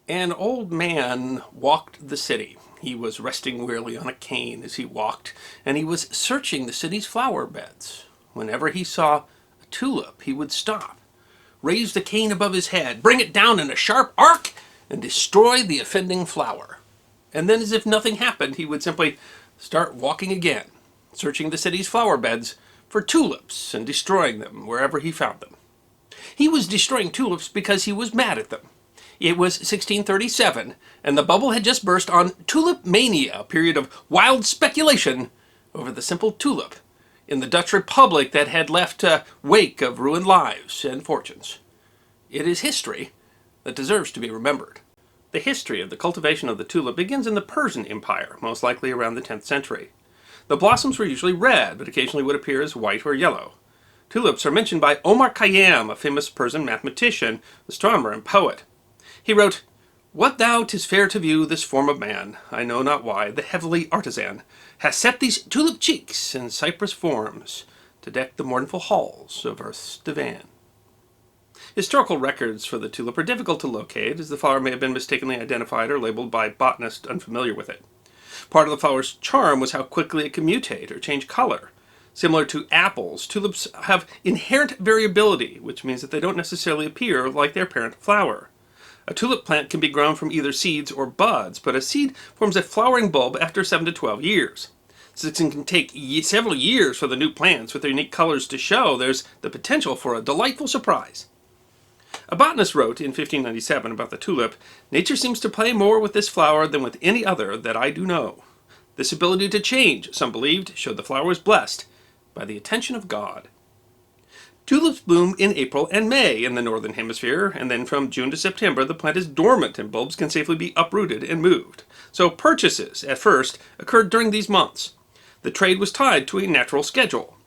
An old man walked the city. He was resting wearily on a cane as he walked, and he was searching the city's flower beds. Whenever he saw a tulip, he would stop, raise the cane above his head, bring it down in a sharp arc, and destroy the offending flower. And then, as if nothing happened, he would simply start walking again, searching the city's flower beds for tulips and destroying them wherever he found them. He was destroying tulips because he was mad at them. It was 1637, and the bubble had just burst on Tulipmania, a period of wild speculation over the simple tulip in the Dutch Republic that had left a wake of ruined lives and fortunes. It is history that deserves to be remembered. The history of the cultivation of the tulip begins in the Persian Empire, most likely around the 10th century. The blossoms were usually red, but occasionally would appear as white or yellow. Tulips are mentioned by Omar Khayyam, a famous Persian mathematician, astronomer, and poet. He wrote, "What thou 'tis fair to view this form of man, I know not why, the heavenly artisan, has set these tulip cheeks and cypress forms to deck the mournful halls of earth's divan." Historical records for the tulip are difficult to locate, as the flower may have been mistakenly identified or labeled by botanists unfamiliar with it. Part of the flower's charm was how quickly it could mutate or change color. Similar to apples, tulips have inherent variability, which means that they don't necessarily appear like their parent flower. A tulip plant can be grown from either seeds or buds, but a seed forms a flowering bulb after 7 to 12 years. Since it can take several years for the new plants with their unique colors to show, there's the potential for a delightful surprise. A botanist wrote in 1597 about the tulip, "Nature seems to play more with this flower than with any other that I do know. This ability to change, some believed, showed the flower was blessed by the attention of God." Tulips bloom in April and May in the northern hemisphere, and then from June to September the plant is dormant and bulbs can safely be uprooted and moved. So purchases, at first, occurred during these months. The trade was tied to a natural schedule.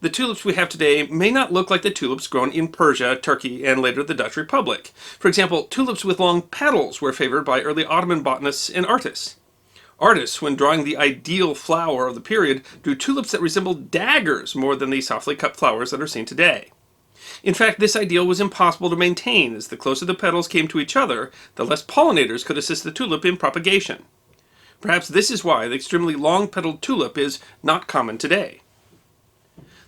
The tulips we have today may not look like the tulips grown in Persia, Turkey, and later the Dutch Republic. For example, tulips with long petals were favored by early Ottoman botanists and artists. Artists, when drawing the ideal flower of the period, drew tulips that resembled daggers more than the softly cut flowers that are seen today. In fact, this ideal was impossible to maintain, as the closer the petals came to each other, the less pollinators could assist the tulip in propagation. Perhaps this is why the extremely long-petaled tulip is not common today.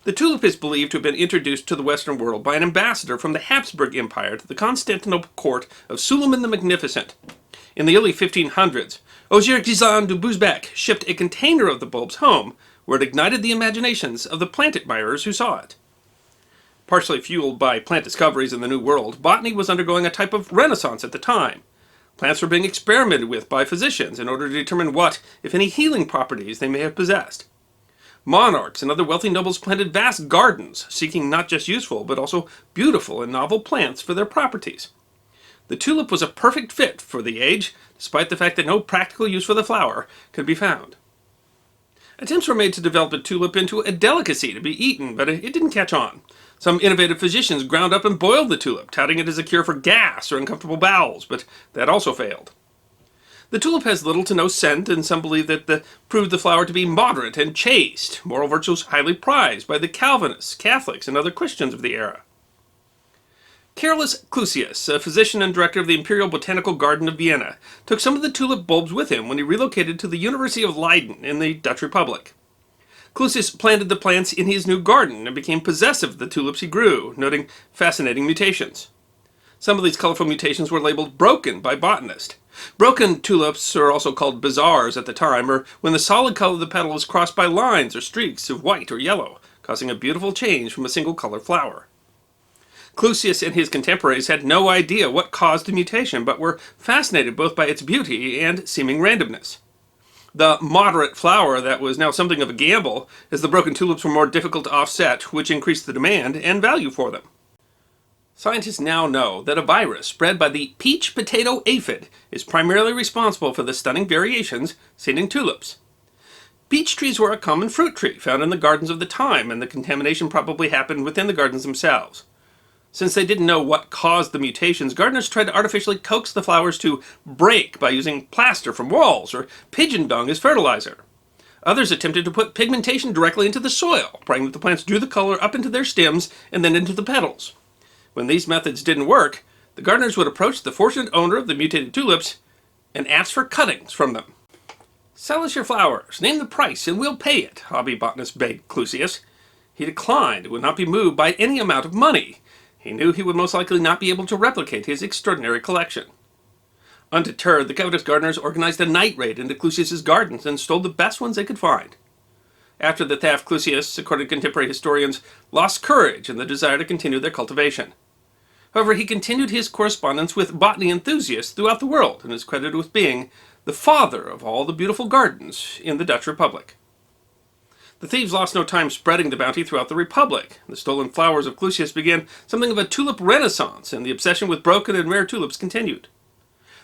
The tulip is believed to have been introduced to the Western world by an ambassador from the Habsburg Empire to the Constantinople court of Suleiman the Magnificent. In the early 1500s, Ozirkizan de Bouzbek shipped a container of the bulbs home, where it ignited the imaginations of the plant admirers who saw it. Partially fueled by plant discoveries in the New World, botany was undergoing a type of renaissance at the time. Plants were being experimented with by physicians in order to determine what, if any, healing properties they may have possessed. Monarchs and other wealthy nobles planted vast gardens, seeking not just useful, but also beautiful and novel plants for their properties. The tulip was a perfect fit for the age, despite the fact that no practical use for the flower could be found. Attempts were made to develop the tulip into a delicacy to be eaten, but it didn't catch on. Some innovative physicians ground up and boiled the tulip, touting it as a cure for gas or uncomfortable bowels, but that also failed. The tulip has little to no scent, and some believe that proved the flower to be moderate and chaste, moral virtues highly prized by the Calvinists, Catholics, and other Christians of the era. Carolus Clusius, a physician and director of the Imperial Botanical Garden of Vienna, took some of the tulip bulbs with him when he relocated to the University of Leiden in the Dutch Republic. Clusius planted the plants in his new garden and became possessive of the tulips he grew, noting fascinating mutations. Some of these colorful mutations were labeled broken by botanists. Broken tulips are also called bizarres at the time, or when the solid color of the petal is crossed by lines or streaks of white or yellow, causing a beautiful change from a single color flower. Clusius and his contemporaries had no idea what caused the mutation, but were fascinated both by its beauty and seeming randomness. The moderate flower that was now something of a gamble, as the broken tulips were more difficult to offset, which increased the demand and value for them. Scientists now know that a virus spread by the peach potato aphid is primarily responsible for the stunning variations seen in tulips. Peach trees were a common fruit tree found in the gardens of the time, and the contamination probably happened within the gardens themselves. Since they didn't know what caused the mutations, gardeners tried to artificially coax the flowers to break by using plaster from walls or pigeon dung as fertilizer. Others attempted to put pigmentation directly into the soil, praying that the plants drew the color up into their stems and then into the petals. When these methods didn't work, The gardeners would approach the fortunate owner of the mutated tulips and ask for cuttings from them. "Sell us your flowers, name the price, and we'll pay it," hobby botanist begged Clusius. He declined and would not be moved by any amount of money. He knew he would most likely not be able to replicate his extraordinary collection. Undeterred, the covetous gardeners organized a night raid into Clusius's gardens and stole the best ones they could find. After the theft, Clusius, according to contemporary historians, lost courage and the desire to continue their cultivation. However, he continued his correspondence with botany enthusiasts throughout the world and is credited with being the father of all the beautiful gardens in the Dutch Republic. The thieves lost no time spreading the bounty throughout the Republic. The stolen flowers of Clusius began something of a tulip renaissance, and the obsession with broken and rare tulips continued.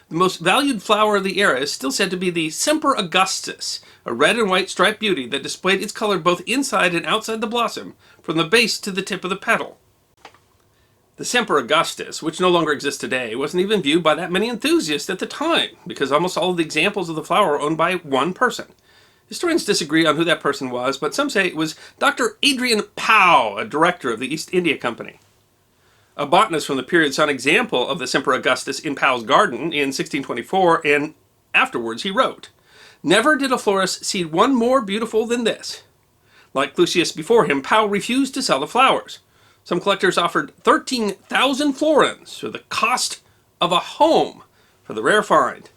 The most valued flower of the era is still said to be the Semper Augustus, a red and white striped beauty that displayed its color both inside and outside the blossom, from the base to the tip of the petal. The Semper Augustus, which no longer exists today, wasn't even viewed by that many enthusiasts at the time, because almost all of the examples of the flower were owned by one person. Historians disagree on who that person was, but some say it was Dr. Adrian Pow, a director of the East India Company. A botanist from the period saw an example of the Semper Augustus in Pow's garden in 1624, and afterwards he wrote, "Never did a florist see one more beautiful than this." Like Clusius before him, Pow refused to sell the flowers. Some collectors offered 13,000 florins, or the cost of a home, for the rare find.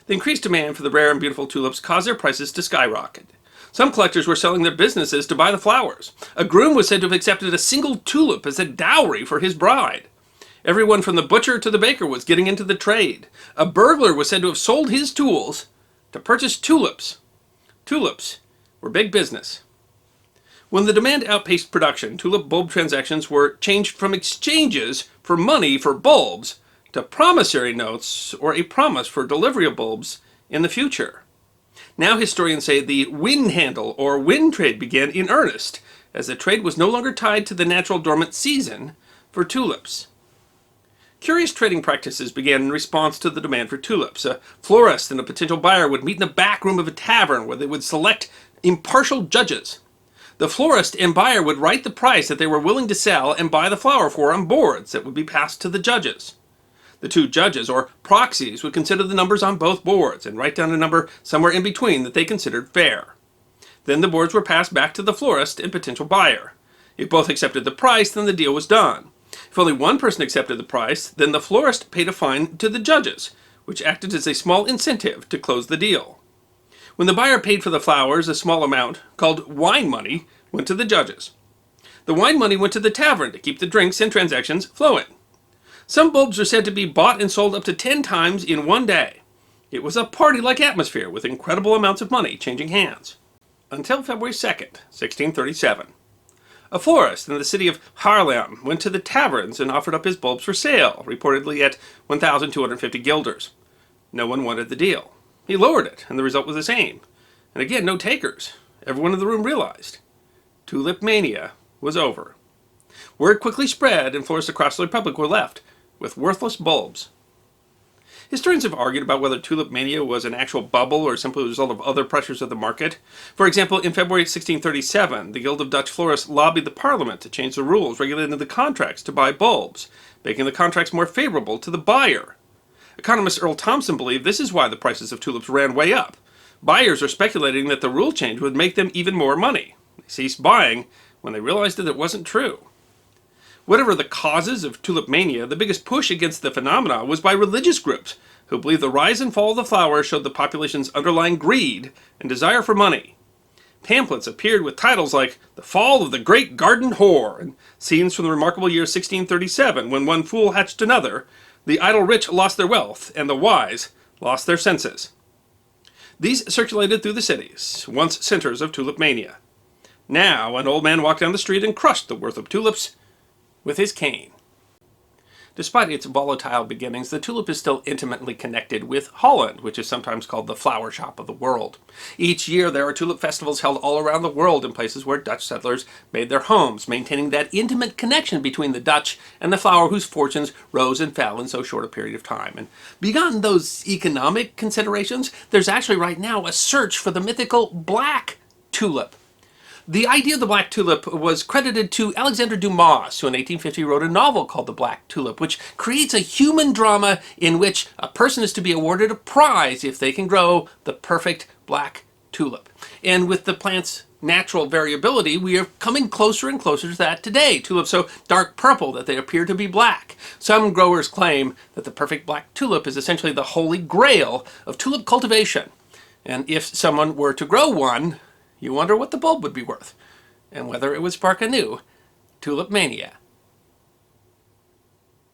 The increased demand for the rare and beautiful tulips caused their prices to skyrocket. Some collectors were selling their businesses to buy the flowers. A groom was said to have accepted a single tulip as a dowry for his bride. Everyone from the butcher to the baker was getting into the trade. A burglar was said to have sold his tools to purchase tulips. Tulips were big business. When the demand outpaced production, tulip bulb transactions were changed from exchanges for money for bulbs to promissory notes or a promise for delivery of bulbs in the future. Now historians say the wind handle or wind trade began in earnest, as the trade was no longer tied to the natural dormant season for tulips. Curious trading practices began in response to the demand for tulips. A florist and a potential buyer would meet in the back room of a tavern where they would select impartial judges. The florist and buyer would write the price that they were willing to sell and buy the flower for on boards that would be passed to the judges. The two judges, or proxies, would consider the numbers on both boards and write down a number somewhere in between that they considered fair. Then the boards were passed back to the florist and potential buyer. If both accepted the price, then the deal was done. If only one person accepted the price, then the florist paid a fine to the judges, which acted as a small incentive to close the deal. When the buyer paid for the flowers, a small amount, called wine money, went to the judges. The wine money went to the tavern to keep the drinks and transactions flowing. Some bulbs are said to be bought and sold up to 10 times in one day. It was a party-like atmosphere with incredible amounts of money changing hands. Until February 2nd, 1637. A florist in the city of Haarlem went to the taverns and offered up his bulbs for sale, reportedly at 1,250 guilders. No one wanted the deal. He lowered it, and the result was the same. And again, no takers. Everyone in the room realized Tulipmania was over. Word quickly spread, and florists across the Republic were left with worthless bulbs. Historians have argued about whether tulipmania was an actual bubble or simply a result of other pressures of the market. For example, in February 1637, the Guild of Dutch Florists lobbied the Parliament to change the rules regulating the contracts to buy bulbs, making the contracts more favorable to the buyer. Economist Earl Thompson believed this is why the prices of tulips ran way up. Buyers are speculating that the rule change would make them even more money. They ceased buying when they realized that it wasn't true. Whatever the causes of tulipmania, the biggest push against the phenomena was by religious groups who believed the rise and fall of the flower showed the population's underlying greed and desire for money. Pamphlets appeared with titles like The Fall of the Great Garden Whore and scenes from the remarkable year 1637 when one fool hatched another, the idle rich lost their wealth, and the wise lost their senses. These circulated through the cities, once centers of tulipmania. Now an old man walked down the street and crushed the worth of tulips with his cane. Despite its volatile beginnings, the tulip is still intimately connected with Holland, which is sometimes called the flower shop of the world. Each year there are tulip festivals held all around the world in places where Dutch settlers made their homes, maintaining that intimate connection between the Dutch and the flower whose fortunes rose and fell in so short a period of time. And beyond those economic considerations, there's actually right now a search for the mythical black tulip. The idea of the black tulip was credited to Alexandre Dumas, who in 1850 wrote a novel called The Black Tulip, which creates a human drama in which a person is to be awarded a prize if they can grow the perfect black tulip. And with the plant's natural variability, we are coming closer and closer to that today. Tulips so dark purple that they appear to be black. Some growers claim that the perfect black tulip is essentially the holy grail of tulip cultivation. And if someone were to grow one, you wonder what the bulb would be worth, and whether it would spark a new Tulipmania.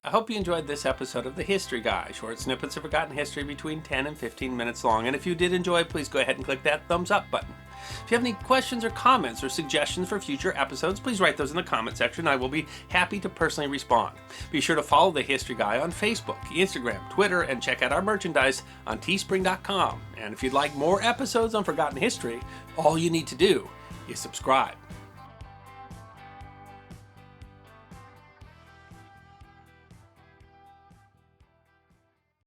I hope you enjoyed this episode of The History Guy, short snippets of forgotten history between 10 and 15 minutes long. And if you did enjoy, please go ahead and click that thumbs up button. If you have any questions or comments or suggestions for future episodes, please write those in the comment section. I will be happy to personally respond. Be sure to follow The History Guy on Facebook, Instagram, Twitter, and check out our merchandise on teespring.com. And if you'd like more episodes on forgotten history, all you need to do is subscribe.